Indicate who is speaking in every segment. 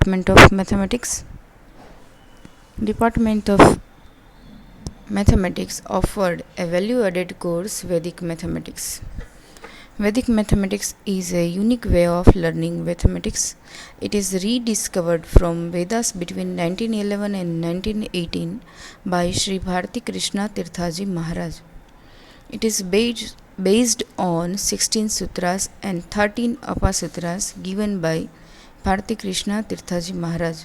Speaker 1: Department of Mathematics. Department of Mathematics offered a value-added course, Vedic Mathematics. Vedic mathematics is a unique way of learning mathematics. It is rediscovered from Vedas between 1911 and 1918 by Sri Bharati Krishna Tirthaji Maharaj. It is based on 16 sutras and 13 apasutras given by Bharati Krishna Tirthaji Maharaj.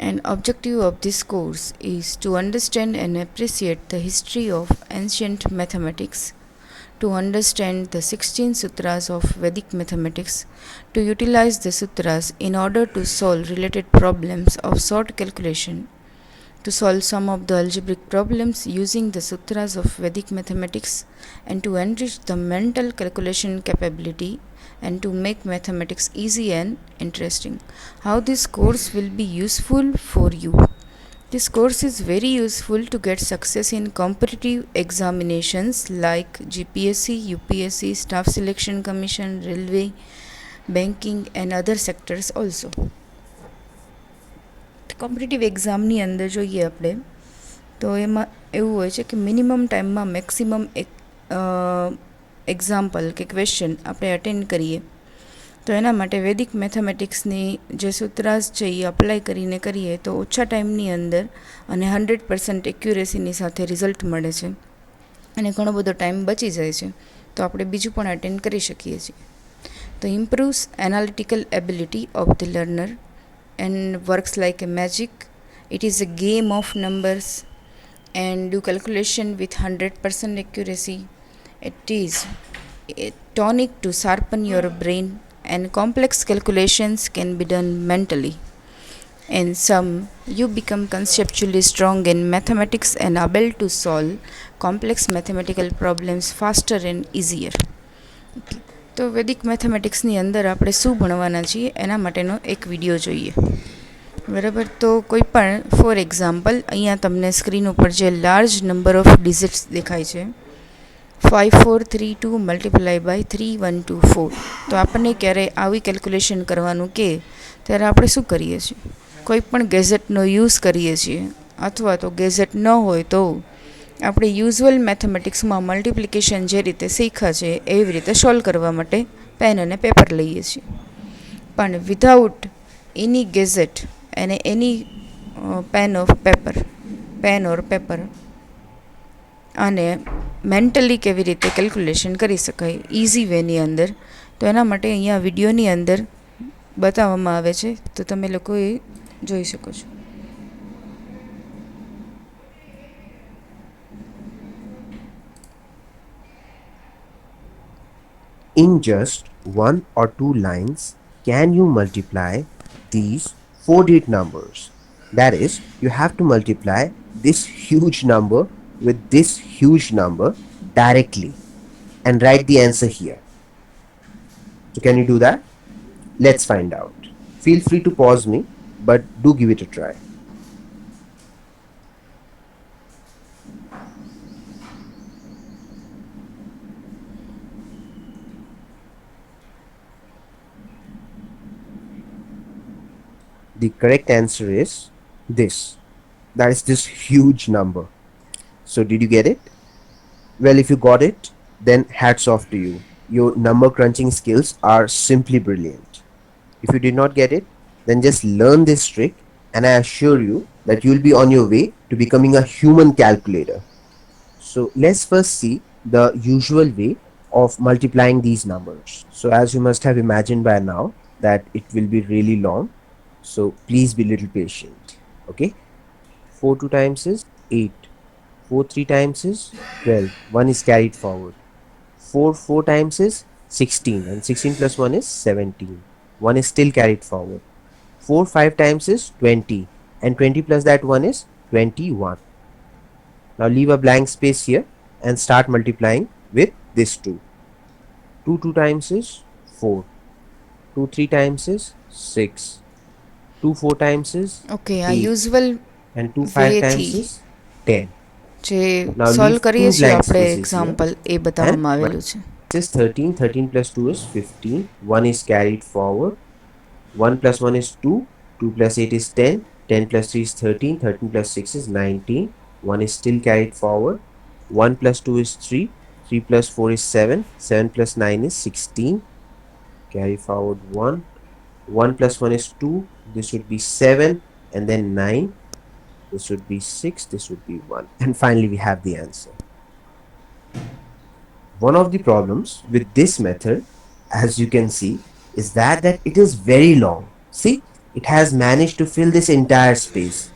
Speaker 1: An objective of this course is to understand and appreciate the history of ancient mathematics, to understand the 16 sutras of Vedic mathematics, to utilize the sutras in order to solve related problems of short calculation, to solve some of the algebraic problems using the sutras of Vedic mathematics, and to enrich the mental calculation capability and to make mathematics easy and interesting. How this course will be useful for you? This course is very useful to get success in competitive examinations like GPSC, UPSC, Staff Selection Commission, Railway, Banking and other sectors also. Competitive એક્ઝામની અંદર જોઈએ આપણે તો એમાં એવું હોય છે કે મિનિમમ ટાઈમમાં મેક્સિમમ એક્ઝામ્પલ કે ક્વેશ્ચન આપણે અટેન્ડ કરીએ તો એના માટે વેદિક મેથેમેટિક્સની જે સૂત્રાસ છે એ અપ્લાય કરીને કરીએ તો ઓછા ટાઈમની અંદર અને 100% એક્યુરેસીની સાથે રિઝલ્ટ મળે છે અને ઘણો બધો ટાઈમ બચી જાય છે તો આપણે બીજું પણ અટેન્ડ કરી શકીએ છીએ. તો improves analytical ability of the learner and works like a magic. It is a game of numbers and do calculation with 100% accuracy. It is a tonic to sharpen your brain and complex calculations can be done mentally. In sum, you become conceptually strong in mathematics and able to solve complex mathematical problems faster and easier. તો વેદિક મેથેમેટિક્સની અંદર આપણે શું ભણવાના છીએ એના માટેનો એક video જોઈએ. બરાબર, તો કોઈ પણ ફોર એક્ઝામ્પલ અહીંયા તમને સ્ક્રીન ઉપર જે લાર્જ નંબર ઓફ ડિજિટ્સ દેખાય છે 5432 મલ્ટીપ્લાય બાય 3124. તો આપણને ક્યારે આવી કેલ્ક્યુલેશન કરવાનું કે ત્યારે આપણે શું કરીએ છીએ? કોઈ પણ ગેઝેટનો યુઝ કરીએ છીએ અથવા તો ગેઝેટ ન હોય તો આપણે યુઝ્યુઅલ મેથેમેટિક્સમાં મલ્ટિપ્લિકેશન જે રીતે શીખ્યા છે એવી રીતે સોલ્વ કરવા માટે પેન અને પેપર લઈએ છીએ. પણ વિધાઉટ એની ગેઝેટ અને એની પેન ઓર પેપર અને મેન્ટલી કેવી રીતે કેલ્ક્યુલેશન કરી શકાય ઇઝી વેની અંદર, તો એના માટે અહીંયા વિડીયોની અંદર બતાવવામાં આવે છે તો તમે લોકો એ જોઈ શકો છો.
Speaker 2: In just one or two lines, can you multiply these 4-digit numbers? That is, you have to multiply this huge number with this huge number directly and write the answer here. So can you do that? Let's find out. Feel free to pause me, but do give it a try. The correct answer is this. That is this huge number. So did you get it? Well, if you got it, then hats off to you. Your number crunching skills are simply brilliant. If you did not get it, then just learn this trick and I assure you that you will be on your way to becoming a human calculator. So let's first see the usual way of multiplying these numbers. So as you must have imagined by now that it will be really long. So please be little patient. Okay, 4 2 times is 8, 4 3 times is 12, 1 is carried forward. 4 4 times is 16 and 16 plus 1 is 17, 1 is still carried forward. 4 5 times is 20 and 20 plus that 1 is 21. Now leave a blank space here and start multiplying with this 2. 2 2 times is 4, 2 3 times is 6, 2 4 times is
Speaker 1: okay, આ
Speaker 2: 8
Speaker 1: usual
Speaker 2: and 2 5 times
Speaker 1: વેથી
Speaker 2: is 10.
Speaker 1: જે
Speaker 2: Now
Speaker 1: solve
Speaker 2: leave
Speaker 1: કરીએ
Speaker 2: two
Speaker 1: છીએ
Speaker 2: blank
Speaker 1: આપણે
Speaker 2: spaces
Speaker 1: example A
Speaker 2: here
Speaker 1: બતાવવામાં
Speaker 2: and
Speaker 1: આવેલું છે.
Speaker 2: this is 13, 13 plus 2 is 15, 1 is carried forward, 1 plus 1 is 2, 2 plus 8 is 10, 10 plus 3 is 13, 13 plus 6 is 19, 1 is still carried forward, 1 plus 2 is 3, 3 plus 4 is 7, 7 plus 9 is 16, carry forward 1, 1 plus 1 is 2, this would be 7, and then 9, this would be 6, this would be 1, and finally we have the answer. One of the problems with this method, as you can see, is that it is very long. See, it has managed to fill this entire space.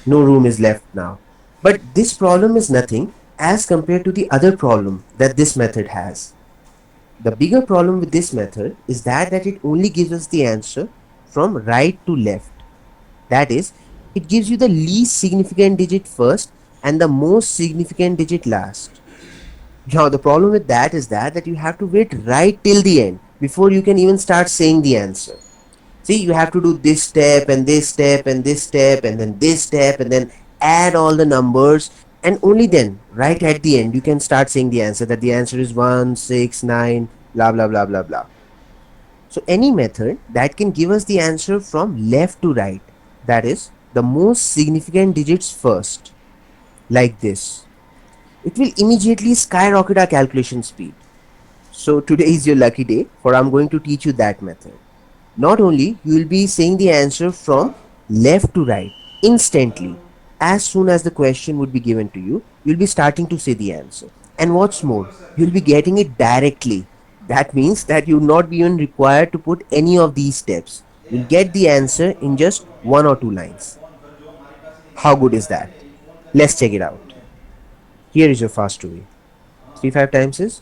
Speaker 2: No room is left now. But this problem is nothing as compared to the other problem that this method has. The bigger problem with this method is that it only gives us the answer from right to left. That is, it gives you the least significant digit first and the most significant digit last. Now the problem with that is that you have to wait right till the end before you can even start saying the answer. See, you have to do this step and this step and this step and then this step and then add all the numbers, and only then right at the end you can start saying the answer, that the answer is 169 blah blah blah blah blah. So any method that can give us the answer from left to right, that is the most significant digits first, like this, it will immediately skyrocket our calculation speed. So today is your lucky day, for I'm going to teach you that method. Not only you will be saying the answer from left to right instantly, as soon as the question would be given to you, you'll be starting to say the answer. And what's more, you'll be getting it directly. That means that you'll not be even required to put any of these steps. You'll get the answer in just one or two lines. How good is that? Let's check it out. Here is your fast way. 3 5 times is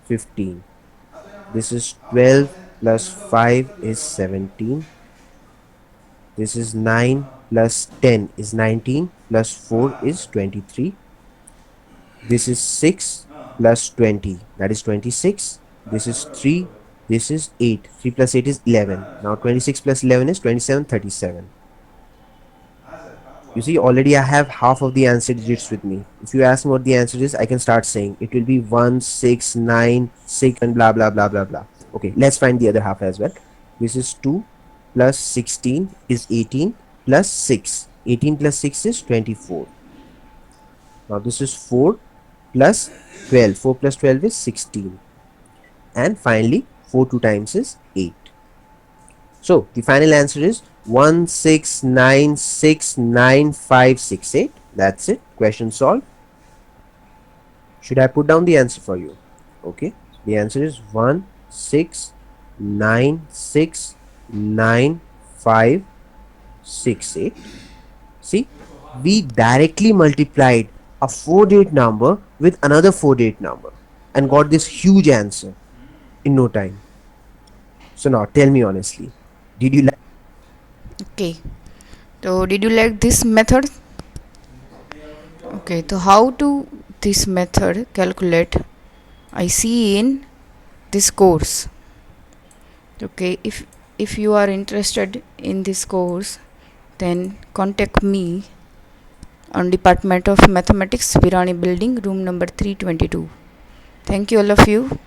Speaker 2: 15. This is 12 plus 5 is 17. This is 9 plus 10 is 19 plus 4 is 23. This is 6 plus 20, that is 26. This is 3. This is 8. 3 plus 8 is 11. Now 26 plus 11 is 27, 37. You see, already I have half of the answer digits with me. If you ask me what the answer is, I can start saying it will be 1, 6, 9, 6 and blah blah blah blah blah. Okay, let's find the other half as well. This is 2 plus 16 is 18 plus 6. 18 plus 6 is 24. Now this is 4 plus 12. 4 plus 12 is 16. And finally 4 2 times is 8. So the final answer is 16969568. That's it. Question solved. Should I put down the answer for you? Okay. The answer is 16969568. See, we directly multiplied a 4-digit number with another 4-digit number and got this huge answer in no time. So now tell me honestly, did you like?
Speaker 1: Okay, so did you like this method? Okay, so how to this method calculate I see in this course. Okay, if you are interested in this course, then contact me on Department of Mathematics, Virani Building, room number 322. Thank you all of you.